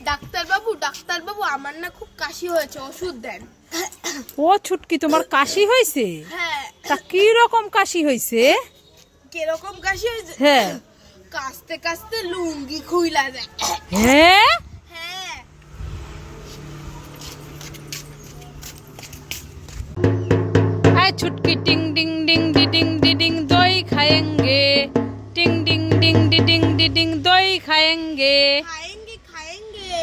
ডাক্তারবাবু আমার না খুব কাশি হয়েছে, ওষুধ দেন। ও ছুটকি, তোমার কাশি হয়েছে? হ্যাঁ। তা কি রকম কাশি হয়েছে? কিরকম কাশি হয়েছে? হ্যাঁ। কাশতে কাশতে লুঙ্গি খুইলা যায়। হ্যাঁ, হ্যাঁ। আয় ছুটকি, টিং ডিং ডিং ডিডিং ডিডিং দই খাएंगे, টিং ডিং ডিং ডিডিং ডিডিং দই খাएंगे। খাएंगे।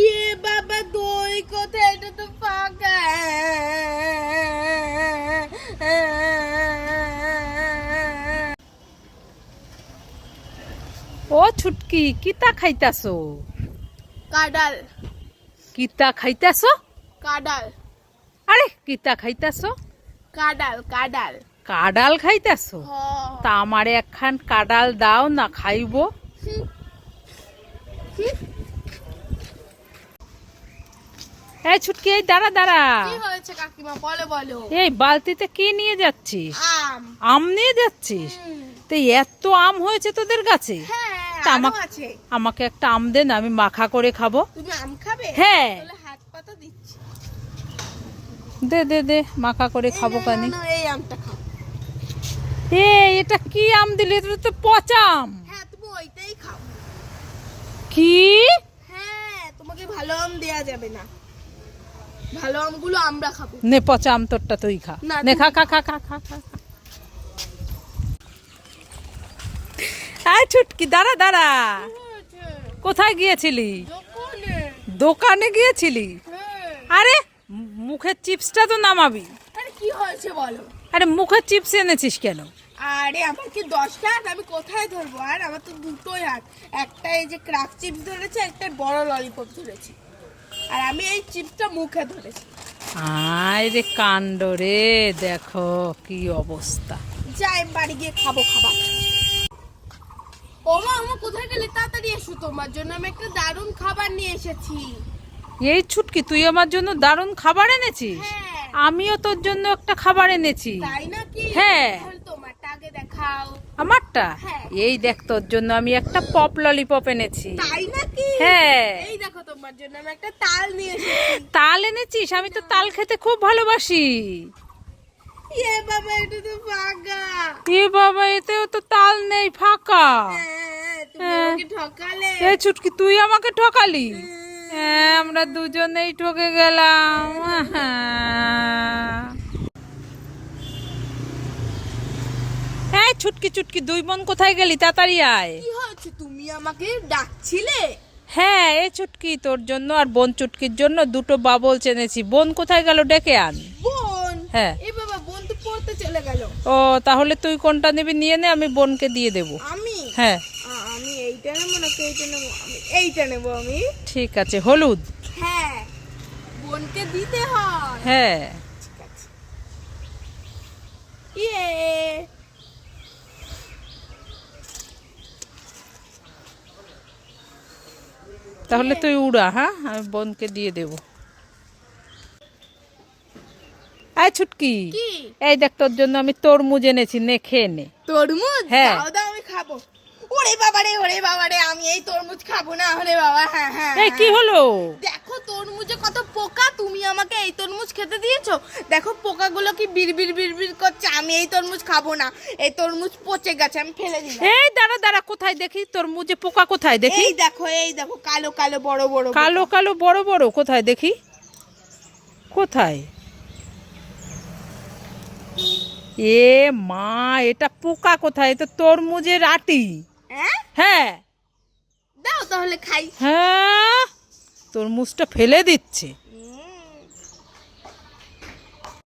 ये বাবা দই কোথায়? এটা তো ফাঁকা। ও ছুটকি, কিতা খাইতাছো? কাডাল। কিতা খাইতাছো? কাডাল। আরে কিতা খাইতাছো? কাডাল। কাডাল খাইতাছো? তা আমারে একখান কাডাল দাও না, খাইবো। এই ছুটকি, এই দাঁড়া দাঁড়া। কি হয়েছে কাকিমা, বলো। এই বালতিতে কি নিয়ে যাচ্ছিস? আম। আম নিয়ে যাচ্ছিস? তো এত আম হয়েছে তোদের গাছে? তা আমাকে একটা আম দে না, আমি মাখা করে খাবো। তুমি আম খাবে? হ্যাঁ। তাহলে হাত পাতা দিচ্ছি। দে দে দে, মাখা করে খাবো কানি। এই আমটা খাও। এটা কি আম দিলি? এটা তো পচা আম। হ্যাঁ, তুমি ওইটাই খাও। কি? হ্যাঁ, তোমাকে ভালো আম দেয়া যাবে না। ভালো আমগুলো আমরা খাবো। নে, পচা আম তোরটা তুই খা। নে, খা খা খা খা খা খা। আয় ছুটকি, দাঁড়া দাঁড়া। কোথায় গিয়েছিলি? দোকানে গিয়েছিলি? আরে মুখের চিপসটা তো নামাবি। আরে কি হয়েছে বলো? আরে মুখের চিপস এনেছিস কেন? আরে আমার কি 10টা হাত, আমি কোথায় ধরবো? আর আমার তো দুটোই হাত। একটা এই যে ক্রাক চিপস ধরেছে, একটা বড় ললিপপ ধরেছি। আর আমি এই চিপসটা মুখে ধরেছি। আয় রে কাণ্ড রে, দেখো কি অবস্থা। যাই বাড়ি গিয়ে খাবো খাবার। ওমা কোথায় গেলে? তাড়াতাড়ি এসো, তোমার জন্য আমি একটা দারুণ খাবার নিয়ে এসেছি। এই ছুটকি, তুই আমার জন্য দারুণ খাবার এনেছিস? হ্যাঁ। আমিও তোর জন্য একটা খাবার এনেছি। তাই নাকি? হ্যাঁ। তাহলে তোমারটা আগে দেখাও। আমারটা? হ্যাঁ। এই দেখ, তোর জন্য আমি একটা পপ ললিপপ এনেছি। তাই নাকি? হ্যাঁ। এই দেখো, তোমার জন্য আমি একটা তাল নিয়ে এসেছি। তাল এনেছিস? আমি তো তাল খেতে খুব ভালোবাসি। এ বাবা, এটা তো ফাঁকা। এ বাবা, এতেও তো তাল নেই, ফাঁকা। তুমি আমাকে ঠকালে। এই ছুটকি, তুই আমাকে ঠকালি। আমরা দুজনেই ঠকে গেলাম। এই ছুটকি ছুটকি, দুই বোন কোথায় গেলি? তাড়াতাড়ি আয়। কি হয়েছে? তুমি আমাকে ডাকছিলে? হ্যাঁ, এই ছুটকি, তোর জন্য আর বোন চুটকির জন্য দুটো বাবল এনেছি। বোন কোথায় গেল? ডেকে আন। বোন? হ্যাঁ। এ বাবা, বোন তো পড়তে চলে গেল। ও, তাহলে তুই কোনটা নিবি নিয়ে নে, আমি বোনকে দিয়ে দেবো। আমি? হ্যাঁ। আমি এইটা নেবো নাকি এইটা নেবো? আমি এইটা নেবো। আমি? ঠিক আছে, হলুদ। হ্যাঁ, বোনকে দিতে হয়। হ্যাঁ। ঠিক আছে। ইয়ে। তাহলে তুই উড়া। হ্যাঁ, আমি বোনকে দিয়ে দেবো। আয় ছুটকি, কি? এই দেখ, তোর জন্য আমি তরমুজ এনেছি, নে খেয়ে নে। তরমুজ? হ্যাঁ। দাও দাও, আমি খাবো। ওরে বাবা রে, আমি এই তরমুজ খাবো না। ওরে বাবা, হ্যাঁ হ্যাঁ। এই কি হলো? দেখো তরমুজে কত পোকা, তুমি আমাকে এই তরমুজ খেতে দিয়েছো। দেখো পোকাগুলো কি বিড়বিড় করছে। আমি এই তরমুজ খাবো না। এই তরমুজ পচে গেছে, আমি ফেলে দিলাম। এই দাঁড়া দাঁড়া, কোথায় দেখি তরমুজে পোকা? কোথায় দেখি? এই দেখো কালো কালো বড় বড়। কালো কালো বড় বড়? কোথায় দেখি? কোথায়? এ মা, এটা পোকা কোথায়? এটা তরমুজের আটি। হ্যাঁ। দাও তাহলে খাই। হ্যাঁ, তরমুজটা ফেলে দিচ্ছে।